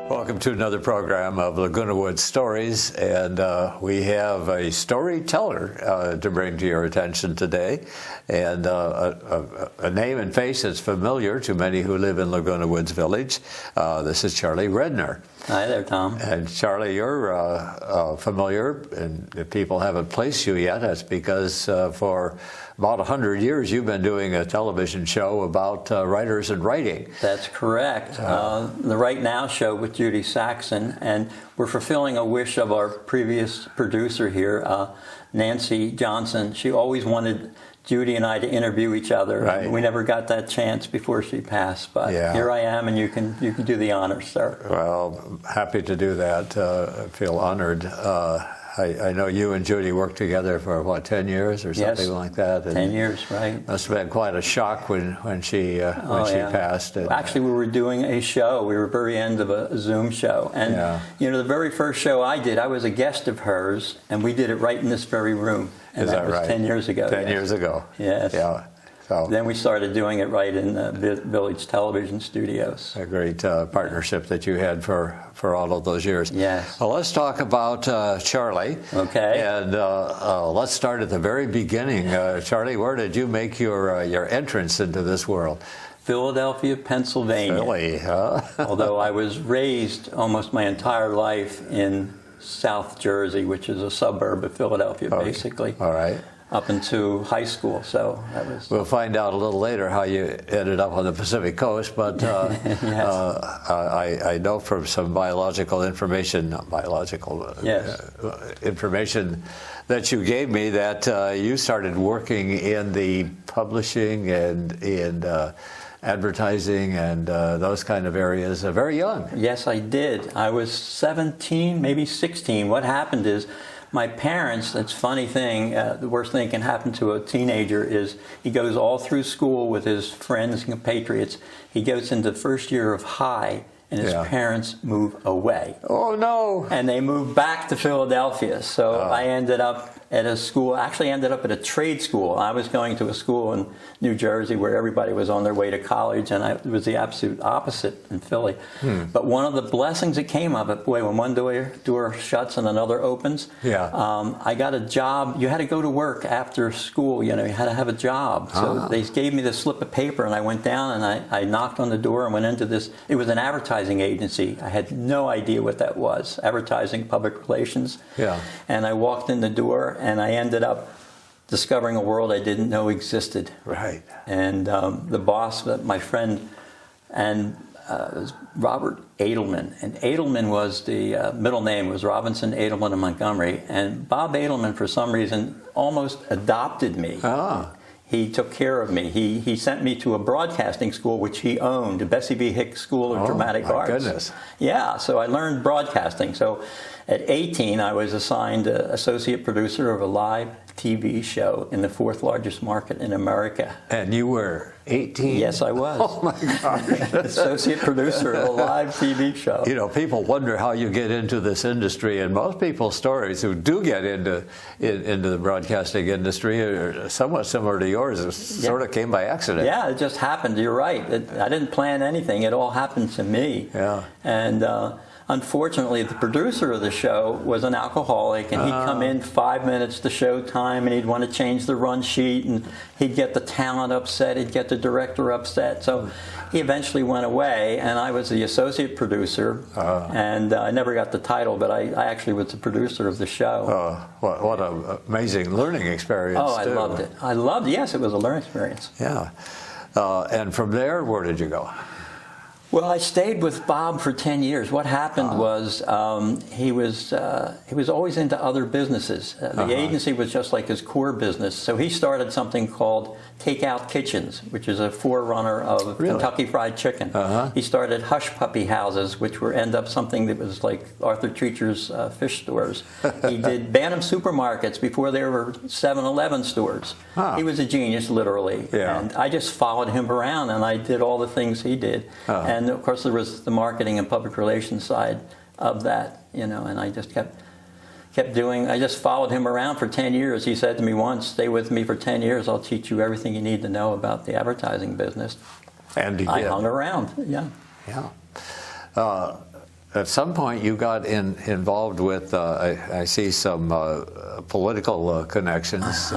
Welcome to another program of Laguna Woods Stories, and we have a storyteller to bring to your attention today, and a name and face that's familiar to many who live in Laguna Woods Village. This is Charlie Redner. Hi there, Tom. And Charlie, you're familiar, and if people haven't placed you yet, that's because for about 100 years you've been doing a television show about writers and writing. That's correct. The Right Now show with Judy Saxon, and we're fulfilling a wish of our previous producer here, Nancy Johnson. She always wanted Judy and I to interview each other. Right. We never got that chance before she passed, but here I am, and you can do the honors, sir. Well, happy to do that. I feel honored. I know you and Judy worked together for, what, 10 years or something like that? And 10 years, right. Must have been quite a shock when she passed. Well, actually, we were doing a show. We were at the very end of a Zoom show. And, you know, the very first show I did, I was a guest of hers, and we did it right in this very room. And Is that was right? 10 years ago. 10 years ago. Yes. Yeah. So then we started doing it right in the Village Television Studios. A great partnership that you had for all of those years. Yes. Well, let's talk about Charlie. Okay. And let's start at the very beginning. Charlie, where did you make your entrance into this world? Philadelphia, Pennsylvania. Philly, huh? Although I was raised almost my entire life in South Jersey, which is a suburb of Philadelphia, basically. All right. Up into high school, so that was... We'll find out a little later how you ended up on the Pacific Coast, but I know from some information that you gave me that you started working in the publishing and advertising and those kind of areas very young. Yes, I did. I was 17, maybe 16. What happened is, my parents, that's a funny thing, the worst thing that can happen to a teenager is he goes all through school with his friends and compatriots. He goes into the first year of high, and his parents move away. Oh, no. And they moved back to Philadelphia. So I ended up at a school, actually ended up at a trade school. I was going to a school in New Jersey where everybody was on their way to college, and it was the absolute opposite in Philly. But one of the blessings that came of it, boy, when one door shuts and another opens, I got a job. You had to go to work after school. You know, you had to have a job. So they gave me this slip of paper, and I went down and I knocked on the door and went into this. It was an advertising agency. I had no idea what that was. Advertising, public relations. Yeah. And I walked in the door, and I ended up discovering a world I didn't know existed. Right. And the boss, my friend, and was Robert Edelman. And Edelman was the middle name, was Robinson, Edelman, and Montgomery. And Bob Edelman, for some reason, almost adopted me. He took care of me. He sent me to a broadcasting school, which he owned, the Bessie B. Hicks School of Dramatic Arts. Goodness. Yeah, so I learned broadcasting. So at 18, I was assigned associate producer of a live TV show in the fourth largest market in America. And you were 18? Yes, I was. Oh, my gosh. Associate producer of a live TV show. You know, people wonder how you get into this industry, and most people's stories who do get into the broadcasting industry are somewhat similar to yours. It sort of came by accident. Yeah, it just happened. You're right. I didn't plan anything. It all happened to me. Yeah. And unfortunately, the producer of the show was an alcoholic, and he'd come in 5 minutes to show time, and he'd want to change the run sheet, and he'd get the talent upset, he'd get the director upset. So he eventually went away, and I was the associate producer, and I never got the title, but I actually was the producer of the show. What an amazing learning experience, I loved it. I loved it. Yes, it was a learning experience. Yeah. And from there, where did you go? Well, I stayed with Bob for 10 years. What happened was he was always into other businesses. The agency was just like his core business. So he started something called Takeout Kitchens, which is a forerunner of Kentucky Fried Chicken. He started Hush Puppy Houses, which were end up something that was like Arthur Treacher's fish stores. He did Bantam Supermarkets before there were 7-Eleven stores. He was a genius, literally. Yeah. And I just followed him around, and I did all the things he did. And of course, there was the marketing and public relations side of that, you know, and I just kept doing. I just followed him around for 10 years. He said to me once, "Stay with me for 10 years. I'll teach you everything you need to know about the advertising business." And he I did. hung around. Yeah. Yeah. at some point you got involved with, I see some political connections.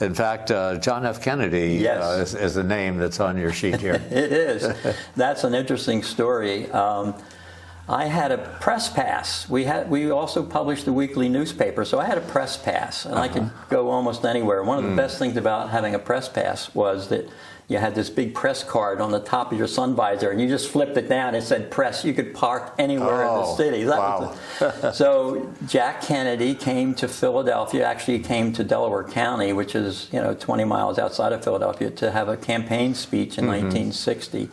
In fact, John F. Kennedy Yes. is the name that's on your sheet here. It is. That's an interesting story. I had a press pass. We also published a weekly newspaper, so I had a press pass, and I could go almost anywhere. One of the best things about having a press pass was that you had this big press card on the top of your sun visor, and you just flipped it down. It said press. You could park anywhere in the city. So Jack Kennedy came to Philadelphia. Actually, he came to Delaware County, which is 20 miles outside of Philadelphia, to have a campaign speech in 1960.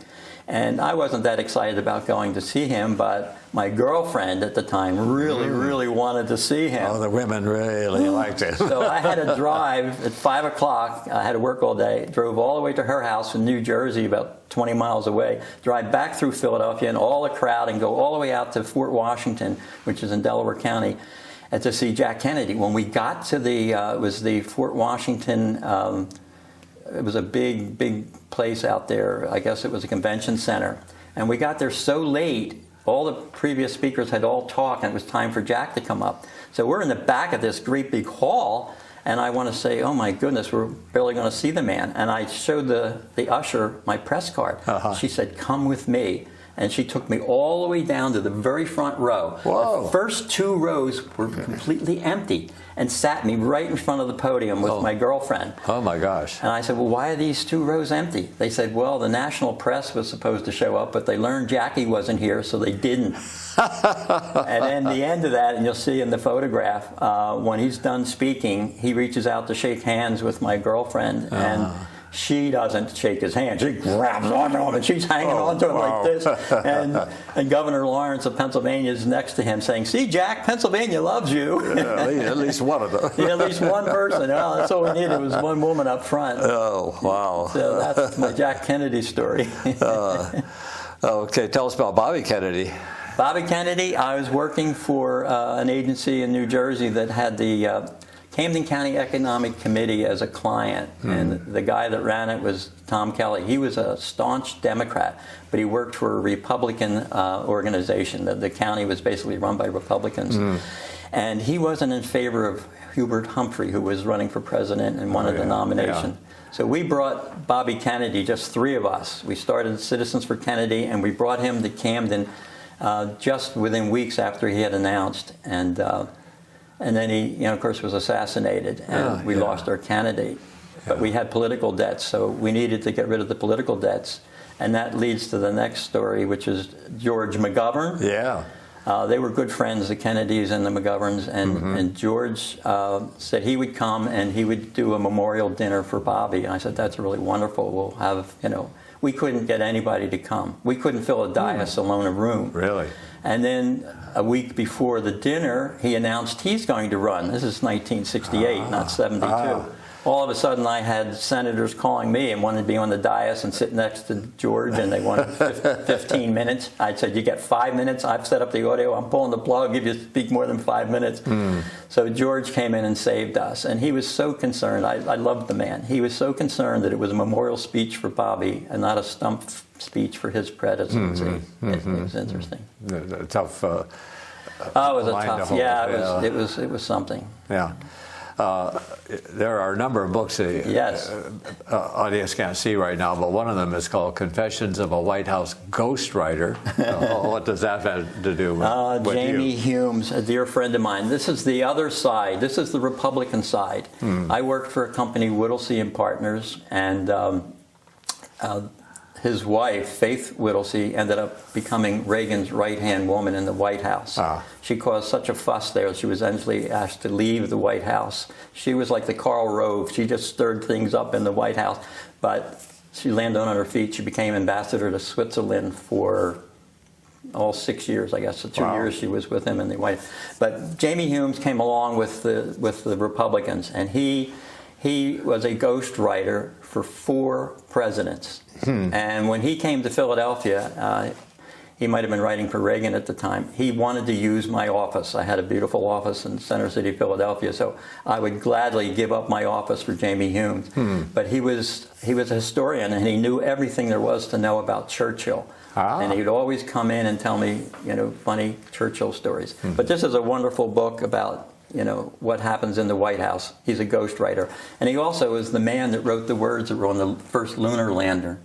And I wasn't that excited about going to see him, but my girlfriend at the time really wanted to see him. Oh, the women really liked it. So I had to drive at 5 o'clock. I had to work all day. Drove all the way to her house in New Jersey, about 20 miles away. Drive back through Philadelphia and all the crowd, and go all the way out to Fort Washington, which is in Delaware County, and to see Jack Kennedy. When we got to it was the Fort Washington. It was a big place out there. I guess it was a convention center. And we got there so late, all the previous speakers had all talked, and it was time for Jack to come up. So we're in the back of this great big hall, and I want to say, oh my goodness, we're barely going to see the man. And I showed the usher my press card. She said, come with me. And she took me all the way down to the very front row. Whoa. The first 2 rows were completely empty, and sat me right in front of the podium with my girlfriend. Oh my gosh. And I said, well, why are these 2 rows empty? They said, well, the national press was supposed to show up, but they learned Jackie wasn't here, so they didn't. And then the end of that, and you'll see in the photograph, when he's done speaking, he reaches out to shake hands with my girlfriend, and she doesn't shake his hand. She grabs onto him, and she's hanging onto him like this. And Governor Lawrence of Pennsylvania is next to him saying, see, Jack, Pennsylvania loves you. At least one of them. Yeah, at least one person. Oh, that's all we needed was one woman up front. Oh, wow. So that's my Jack Kennedy story. Okay, tell us about Bobby Kennedy. Bobby Kennedy, I was working for an agency in New Jersey that had the Camden County Economic Committee as a client, and the guy that ran it was Tom Kelly. He was a staunch Democrat, but he worked for a Republican organization. The county was basically run by Republicans. And he wasn't in favor of Hubert Humphrey, who was running for president and wanted the nomination. So we brought Bobby Kennedy, just 3 of us. We started Citizens for Kennedy, and we brought him to Camden just within weeks after he had announced. And then he, of course, was assassinated, and we lost our candidate. But we had political debts, so we needed to get rid of the political debts. And that leads to the next story, which is George McGovern. Yeah. They were good friends, the Kennedys and the McGoverns, and George said he would come and he would do a memorial dinner for Bobby. And I said, that's really wonderful. We'll have, we couldn't get anybody to come. We couldn't fill a dais alone a room. Really? And then a week before the dinner, he announced he's going to run. This is 1968, not 72. All of a sudden, I had senators calling me and wanted to be on the dais and sit next to George, and they wanted 15 minutes. I said, you get 5 minutes. I've set up the audio. I'm pulling the plug if you speak more than 5 minutes. So George came in and saved us, and he was so concerned. I loved the man. He was so concerned that it was a memorial speech for Bobby and not a stump speech for his presidency. It was interesting. Tough. Oh, it was a tough. Yeah, it was something. Yeah. There are a number of books the audience can't see right now, but one of them is called Confessions of a White House Ghostwriter. What does that have to do with Jamie you? Humes, a dear friend of mine. This is the other side. This is the Republican side. I worked for a company, Whittlesey and Partners, and his wife, Faith Whittlesey, ended up becoming Reagan's right-hand woman in the White House. She caused such a fuss there. She was eventually asked to leave the White House. She was like the Karl Rove. She just stirred things up in the White House. But she landed on her feet. She became ambassador to Switzerland for all 6 years, I guess. The 2 years she was with him in the White House. But Jamie Humes came along with the Republicans, and he was a ghostwriter for 4 presidents. And when he came to Philadelphia, he might have been writing for Reagan at the time, he wanted to use my office. I had a beautiful office in Center City, Philadelphia, so I would gladly give up my office for Jamie Humes. But he was a historian, and he knew everything there was to know about Churchill. And he'd always come in and tell me, funny Churchill stories. But this is a wonderful book about, what happens in the White House. He's a ghostwriter. And he also is the man that wrote the words that were on the first lunar lander.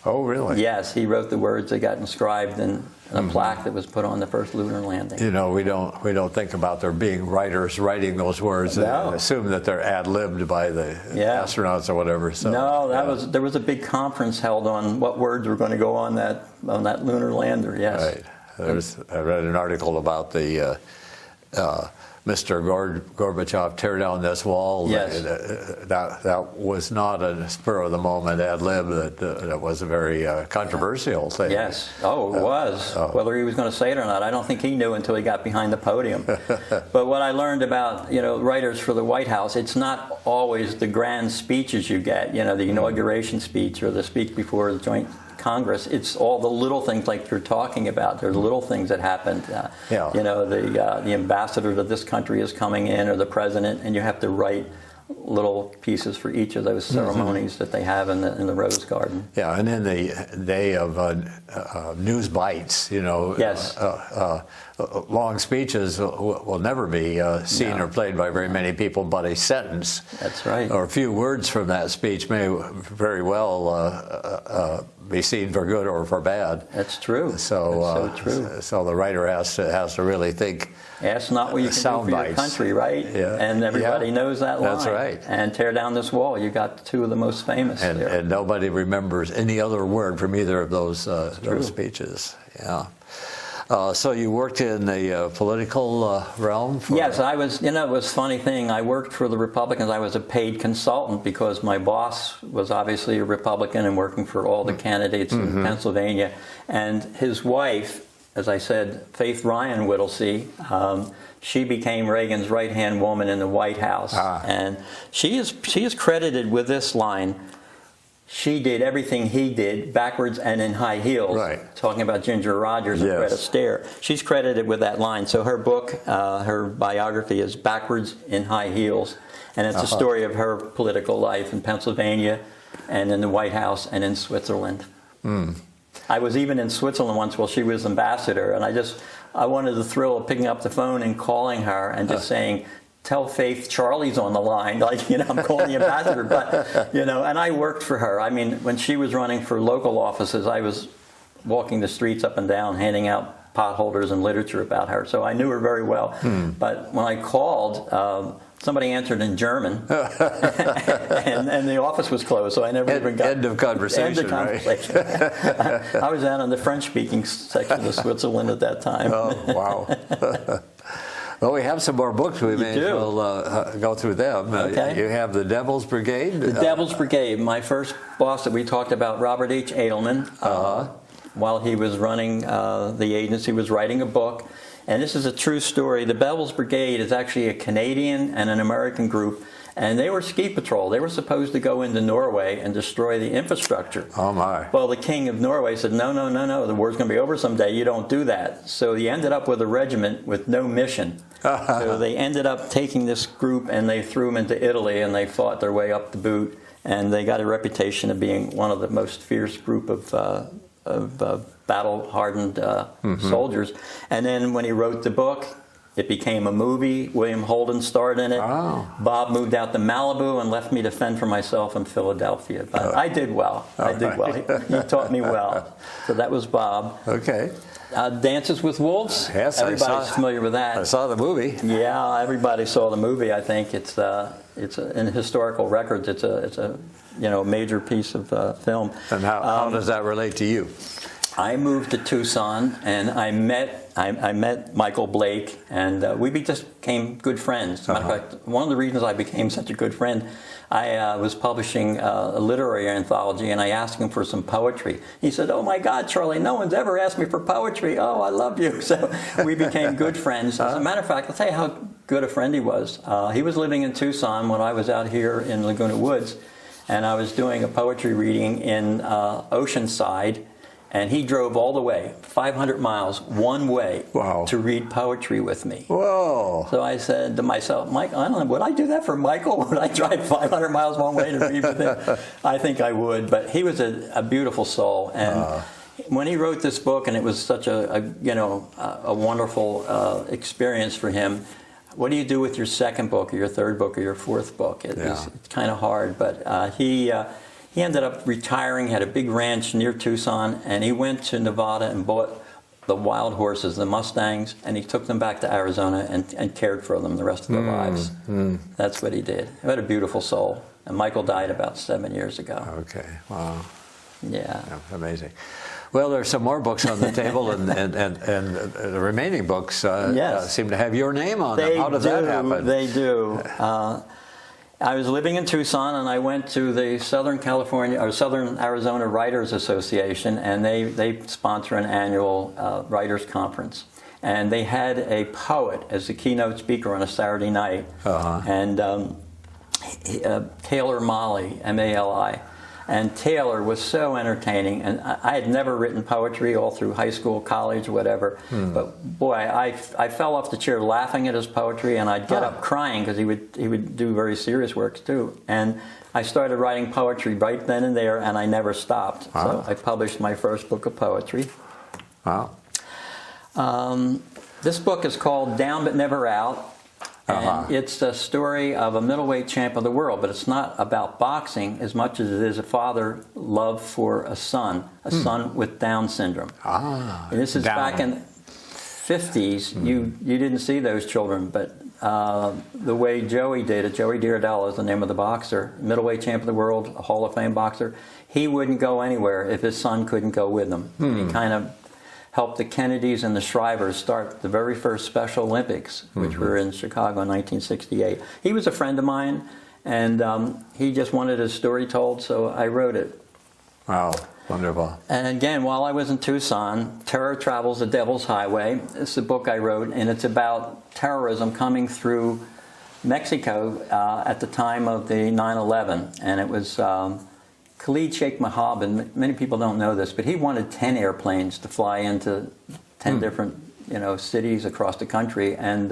Oh, really? Yes, he wrote the words that got inscribed in a plaque that was put on the first lunar landing. We don't think about there being writers writing those words and assume that they're ad-libbed by the astronauts or whatever. So, no, there was a big conference held on what words were going to go on that lunar lander. Yes. Right. I read an article about the Mr. Gorbachev, tear down this wall. Yes. That was not a spur of the moment ad lib. That was a very controversial thing. Yes. Oh, it was. Whether he was going to say it or not, I don't think he knew until he got behind the podium. But what I learned about writers for the White House, it's not always the grand speeches you get. The inauguration speech or the speech before the joint Congress. It's all the little things like you're talking about. There's little things that happened. The ambassador to this country is coming in, or the president, and you have to write little pieces for each of those ceremonies that they have in the Rose Garden. Yeah, and in the day of news bites, Yes. Long speeches will never be seen or played by very many people, but a sentence, that's right, or a few words from that speech may very well be seen for good or for bad. That's true. So, that's so true. So the writer has to really think. Ask not what you can do for your country, right? Yeah. And everybody knows that line. That's right. And tear down this wall. You got two of the most famous there. And nobody remembers any other word from either of those speeches. Yeah. So you worked in the political realm? Yes, I was. It was a funny thing. I worked for the Republicans. I was a paid consultant because my boss was obviously a Republican and working for all the candidates in Pennsylvania. And his wife, as I said, Faith Ryan Whittlesey, she became Reagan's right-hand woman in the White House. And she is credited with this line: she did everything he did backwards and in high heels. Right. Talking about Ginger Rogers and Fred Astaire. She's credited with that line. So her book, her biography is Backwards in High Heels. And it's a story of her political life in Pennsylvania and in the White House and in Switzerland. I was even in Switzerland once while she was ambassador. And I wanted the thrill of picking up the phone and calling her and just saying, tell Faith Charlie's on the line. I'm calling the ambassador. But, and I worked for her. I mean, when she was running for local offices, I was walking the streets up and down, handing out potholders and literature about her. So I knew her very well. But when I called, somebody answered in German, and the office was closed, so I never even got... End of conversation, end of conversation. Right? I was out in the French-speaking section of Switzerland at that time. Oh, wow. Well, we have some more books. We may as well go through them. Okay. You have The Devil's Brigade. The Devil's Brigade. My first boss that we talked about, Robert H. Edelman, while he was running the agency, was writing a book. And this is a true story. The Devil's Brigade is actually a Canadian and an American group. And they were ski patrol. They were supposed to go into Norway and destroy the infrastructure. Oh, my. Well, the king of Norway said, no, the war's going to be over someday. You don't do that. So he ended up with a regiment with no mission. So they ended up taking this group and they threw them into Italy and they fought their way up the boot. And they got a reputation of being one of the most fierce group of battle-hardened soldiers. And then when he wrote the book, it became a movie. William Holden starred in it. Oh. Bob moved out to Malibu and left me to fend for myself in Philadelphia. But I did well. I did well. He taught me well. So that was Bob. Okay. Dances with Wolves. Yes, everybody's familiar with that. I saw the movie. Yeah, everybody saw the movie. I think it's in historical records. It's a major piece of film. And how does that relate to you? I moved to Tucson and I met Michael Blake, and we just became good friends. As a matter of fact, one of the reasons I became such a good friend, I was publishing a literary anthology, and I asked him for some poetry. He said, "Oh my God, Charlie, no one's ever asked me for poetry. Oh, I love you." So we became good friends. As a matter of fact, I'll tell you how good a friend he was. He was living in Tucson when I was out here in Laguna Woods, and I was doing a poetry reading in Oceanside. And he drove all the way, 500 miles, one way, to read poetry with me. Whoa. So I said to myself, Mike, I don't know, would I do that for Michael? Would I drive 500 miles one way to read with him? I think I would, but he was a beautiful soul. And when he wrote this book, and it was such a wonderful experience for him. What do you do with your second book, or your third book, or your fourth book? It's kind of hard, but he ended up retiring. Had a big ranch near Tucson, and he went to Nevada and bought the wild horses, the Mustangs, and he took them back to Arizona and cared for them the rest of their lives. That's what he did. He had a beautiful soul. And Michael died about 7 years ago. Okay, wow. Yeah. Amazing. Well, there's some more books on the table, and the remaining books seem to have your name on them. How did that happen? They do. I was living in Tucson, and I went to the Southern Arizona Writers Association, and they sponsor an annual writers conference. And they had a poet as the keynote speaker on a Saturday night, and Taylor Mali, M-A-L-I. And Taylor was so entertaining, and I had never written poetry all through high school, college, whatever. But boy, I fell off the chair laughing at his poetry, and I'd get up crying because he would do very serious works too. And I started writing poetry right then and there, and I never stopped. So I published my first book of poetry. Wow. This book is called Down But Never Out. And it's a story of a middleweight champ of the world, but it's not about boxing as much as it is a father love for a son with Down syndrome. And this is back in the 50s. You didn't see those children, but the way Joey did it, Joey Diardella is the name of the boxer, middleweight champ of the world, a Hall of Fame boxer. He wouldn't go anywhere if his son couldn't go with him. He kind of helped the Kennedys and the Shrivers start the very first Special Olympics, which were in Chicago in 1968. He was a friend of mine, and he just wanted his story told, so I wrote it. Wow, wonderful. And again, while I was in Tucson, Terror Travels the Devil's Highway. It's a book I wrote, and it's about terrorism coming through Mexico at the time of the 9/11, and it was Khalid Sheikh Mohammed, and many people don't know this, but he wanted 10 airplanes to fly into 10 different cities across the country. And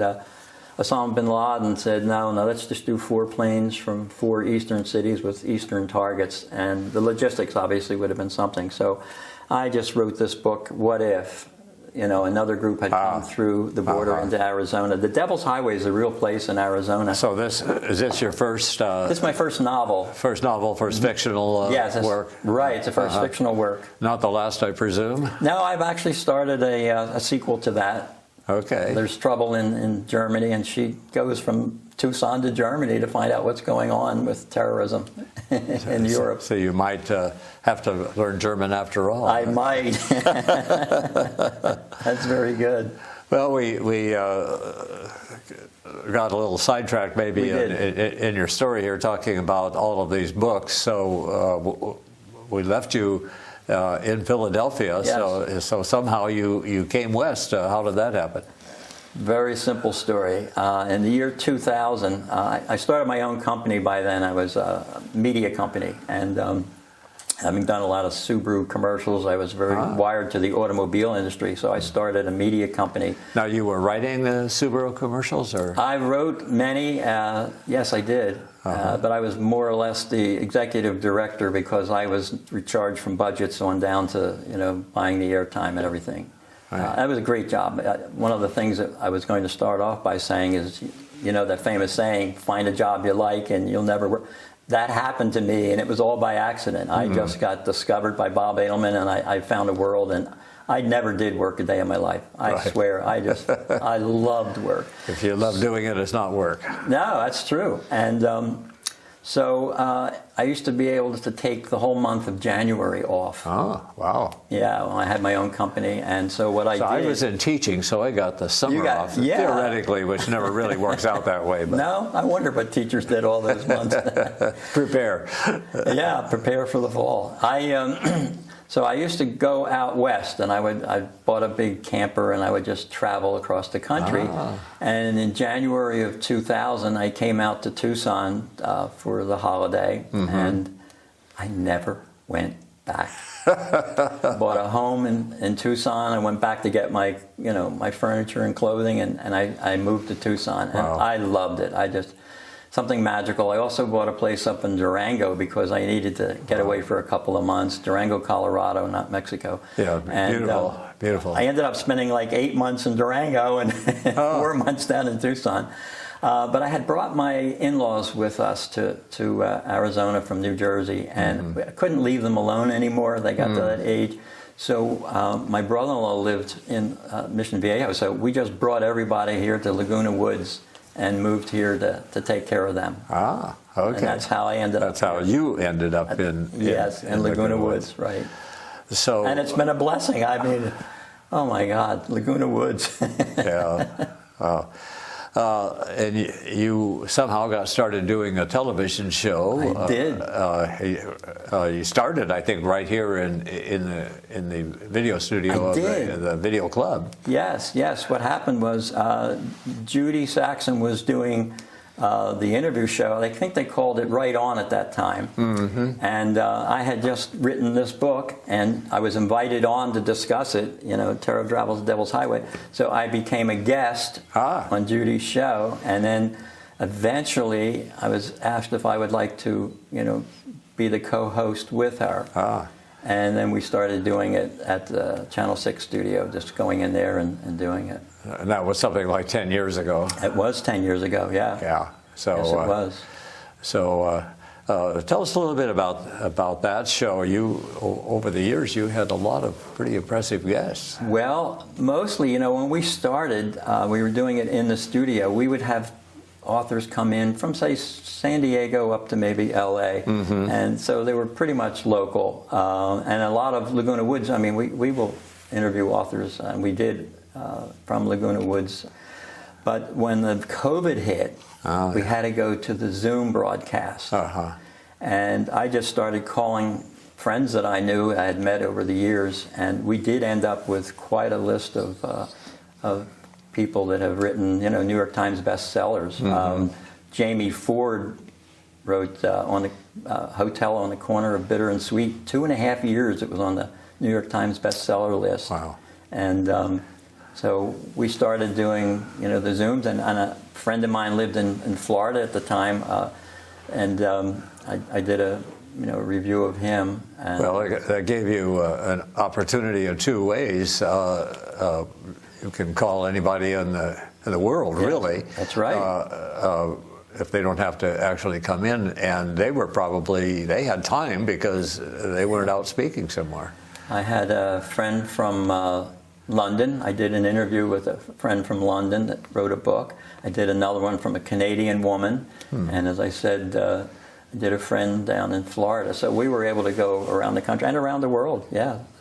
Osama bin Laden said, no, let's just do 4 planes from 4 eastern cities with eastern targets. And the logistics obviously would have been something. So I just wrote this book, What If? Another group had come through the border into Arizona. The Devil's Highway is a real place in Arizona. So is this your first? This is my first novel. First novel, first fictional work. Right, it's the first fictional work. Not the last, I presume. No, I've actually started a sequel to that. Okay. There's trouble in Germany, and she goes from Tucson to Germany to find out what's going on with terrorism in Europe. So you might have to learn German after all. I might. That's very good. Well, we got a little sidetracked maybe in your story here, talking about all of these books. So we left you in Philadelphia. Yes. So somehow you came west. How did that happen? Very simple story. In the year 2000, I started my own company by then. I was a media company, and having done a lot of Subaru commercials, I was very wired to the automobile industry, so I started a media company. Now, you were writing the Subaru commercials, or? I wrote many, yes, I did. But I was more or less the executive director because I was recharged from budgets on down to buying the airtime and everything. That was a great job. One of the things that I was going to start off by saying is, that famous saying, find a job you like and you'll never work. That happened to me, and it was all by accident. I just got discovered by Bob Edelman, and I found a world, and I never did work a day in my life. I swear. I loved work. If you love doing it, it's not work. No, that's true. And so I used to be able to take the whole month of January off. Oh, wow. Yeah, well, I had my own company, and so what I did... I was in teaching, so I got the summer off, theoretically, which never really works out that way. But. No, I wonder what teachers did all those months. Prepare. Yeah, prepare for the fall. So I used to go out west, and I bought a big camper, and I would just travel across the country. And in January of 2000, I came out to Tucson for the holiday, and I never went back. Bought a home in Tucson. I went back to get my my furniture and clothing, and I moved to Tucson, and I loved it. something magical. I also bought a place up in Durango because I needed to get away for a couple of months. Durango, Colorado, not Mexico. Yeah, beautiful, beautiful. I ended up spending like 8 months in Durango and 4 months down in Tucson. But I had brought my in-laws with us to Arizona from New Jersey, and I couldn't leave them alone anymore. They got to that age. So my brother-in-law lived in Mission Viejo, so we just brought everybody here to Laguna Woods and moved here to take care of them. Ah, okay. And that's how I ended up. That's how you ended up in Laguna Woods, right. So, and it's been a blessing. I mean, oh my God, Laguna Woods. Yeah. And you somehow got started doing a television show. I did. You started, I think, right here in the video studio of the video club. Yes. What happened was Judy Saxon was doing the interview show. I think they called it Right On at that time. And I had just written this book, and I was invited on to discuss it, Tarot Travels Devil's Highway. So I became a guest on Judy's show, and then eventually I was asked if I would like to, be the co-host with her. And then we started doing it at the Channel 6 studio, just going in there and doing it. And that was something like 10 years ago. It was 10 years ago, yeah. Yeah. So, yes, it was. So tell us a little bit about that show. Over the years, you had a lot of pretty impressive guests. Well, mostly, when we started, we were doing it in the studio. We would have authors come in from, say, San Diego up to maybe L.A. And so they were pretty much local. And a lot of Laguna Woods, I mean, we will interview authors, and we did from Laguna Woods. But when the COVID hit, we had to go to the Zoom broadcast. And I just started calling friends that I knew, I had met over the years, and we did end up with quite a list of people that have written, New York Times bestsellers. Jamie Ford wrote on the Hotel on the Corner of Bitter and Sweet. 2.5 years it was on the New York Times bestseller list. Wow. And so we started doing, the Zooms, and a friend of mine lived in Florida at the time, and I did a review of him. And well, that gave you an opportunity in two ways. You can call anybody in the world, really. That's right. If they don't have to actually come in, and they had time because they weren't out speaking somewhere. I had a friend from London. I did an interview with a friend from London that wrote a book. I did another one from a Canadian woman. And as I said, I did a friend down in Florida. So we were able to go around the country and around the world,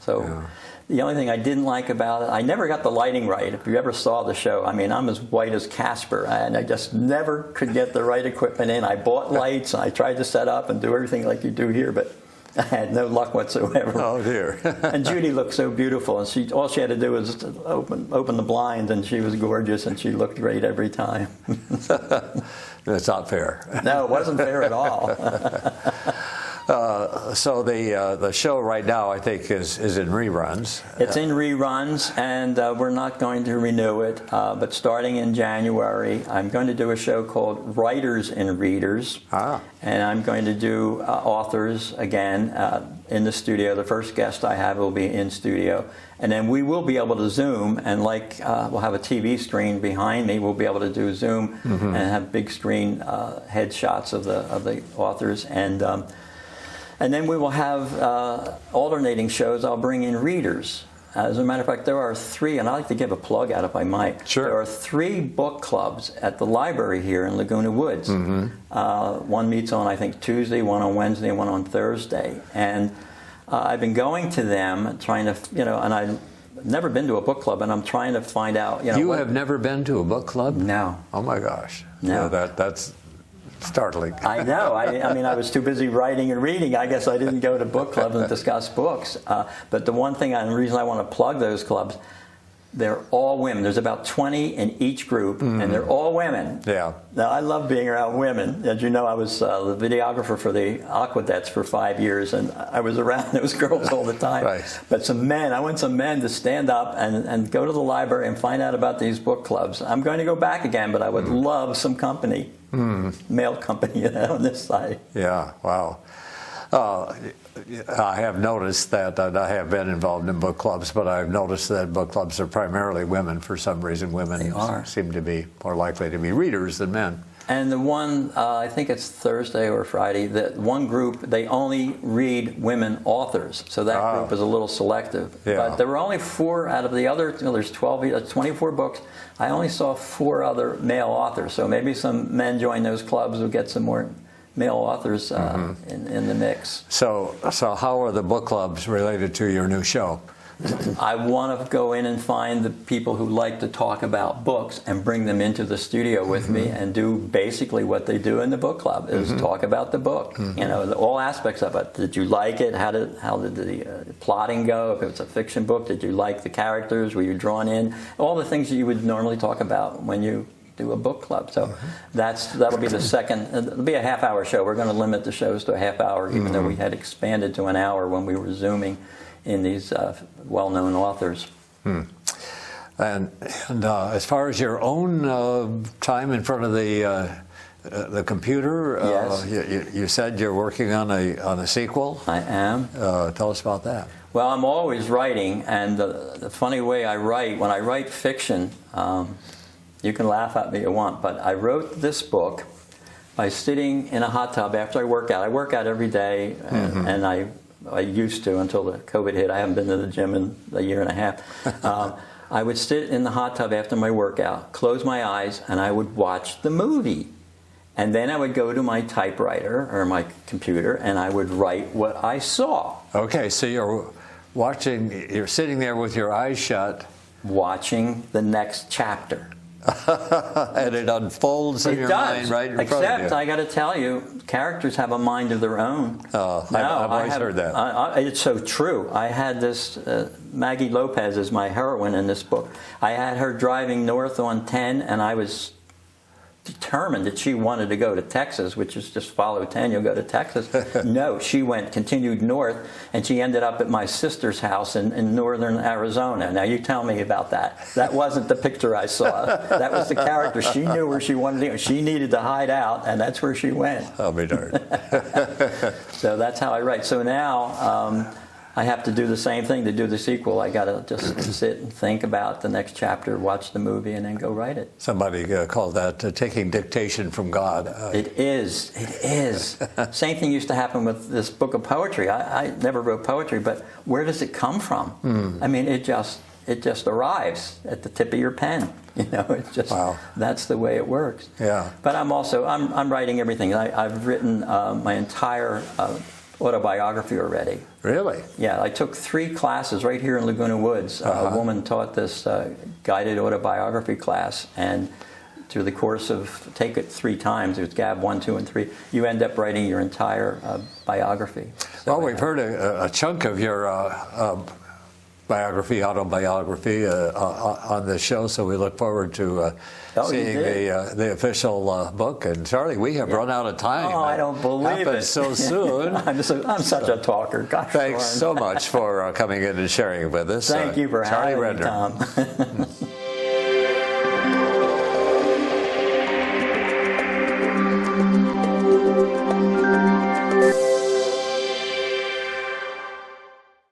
So the only thing I didn't like about it, I never got the lighting right. If you ever saw the show, I mean, I'm as white as Casper, and I just never could get the right equipment in. I bought lights, and I tried to set up and do everything like you do here, but I had no luck whatsoever. Oh, dear. And Judy looked so beautiful, and all she had to do was open the blinds, and she was gorgeous, and she looked great every time. That's not fair. No, it wasn't fair at all. So the show right now, I think, is in reruns. It's in reruns, and we're not going to renew it. But starting in January, I'm going to do a show called Writers and Readers. And I'm going to do authors again in the studio. The first guest I have will be in studio. And then we will be able to Zoom, and we'll have a TV screen behind me. We'll be able to do Zoom and have big screen headshots of the authors. And then we will have alternating shows. I'll bring in readers. As a matter of fact, there are 3, and I'd like to give a plug out if I might. Sure. There are 3 book clubs at the library here in Laguna Woods. One meets on, I think, Tuesday, one on Wednesday, and one on Thursday. And I've been going to them, trying to, and I've never been to a book club, and I'm trying to find out, You have never been to a book club? No. Oh, my gosh. No. That's startling. I know. I mean, I was too busy writing and reading. I guess I didn't go to book clubs and discuss books. But the one thing, and the reason I want to plug those clubs, they're all women. There's about 20 in each group, and they're all women. Yeah. Now, I love being around women. As you know, I was the videographer for the Aquadettes for 5 years, and I was around those girls all the time. Right. But I want some men to stand up and go to the library and find out about these book clubs. I'm going to go back again, but I would love some company, male company on this side. Yeah, wow. I have noticed that, and I have been involved in book clubs, but I've noticed that book clubs are primarily women for some reason. Women seem to be more likely to be readers than men. And the one, I think it's Thursday or Friday, that one group, they only read women authors. So that group is a little selective. Yeah. But there were only 4 out of the other, there's 24 books. I only saw 4 other male authors. So maybe some men join those clubs will get some more male authors in the mix. So how are the book clubs related to your new show? I want to go in and find the people who like to talk about books and bring them into the studio with me and do basically what they do in the book club, is talk about the book. You know, all aspects of it. Did you like it? How did the plotting go? If it's a fiction book, did you like the characters? Were you drawn in? All the things that you would normally talk about when you do a book club. So that'll be the second. It'll be a half-hour show. We're going to limit the shows to a half hour, even though we had expanded to an hour when we were Zooming in these well-known authors. And as far as your own time in front of the computer, yes. you said you're working on a sequel. I am. Tell us about that. Well, I'm always writing, and the funny way I write, when I write fiction, you can laugh at me if you want, but I wrote this book by sitting in a hot tub after I work out. I work out every day, and I used to until the COVID hit. I haven't been to the gym in a year and a half. I would sit in the hot tub after my workout, close my eyes, and I would watch the movie. And then I would go to my typewriter or my computer, and I would write what I saw. Okay, so you're sitting there with your eyes shut. Watching the next chapter. And it unfolds in your mind right in front of you. Except, I got to tell you, characters have a mind of their own. I've always heard that. It's so true. I had this, Maggie Lopez is my heroine in this book. I had her driving north on 10, and I was determined that she wanted to go to Texas, which is just follow 10, you'll go to Texas. No, she continued north, and she ended up at my sister's house in northern Arizona. Now, you tell me about that. That wasn't the picture I saw. That was the character. She knew where she wanted to go. She needed to hide out, and that's where she went. I'll be darned. So that's how I write. So now I have to do the same thing to do the sequel. I got to just sit and think about the next chapter, watch the movie, and then go write it. Somebody called that taking dictation from God. It is. It is. Same thing used to happen with this book of poetry. I never wrote poetry, but where does it come from? I mean, it just arrives at the tip of your pen. You know, it's just that's the way it works. Yeah. But I'm writing everything. I've written my entire autobiography already. Really? Yeah, I took 3 classes right here in Laguna Woods. A woman taught this guided autobiography class, and through the course of, take it 3 times, there's Gab 1, 2, and 3, you end up writing your entire biography. So well, we've heard a chunk of your autobiography on this show, so we look forward to seeing the official book. And Charlie, we have run out of time. Oh, I don't believe it. So soon. I'm such a talker. Gosh, thanks so much for coming in and sharing it with us. Thank you for having me, Tom.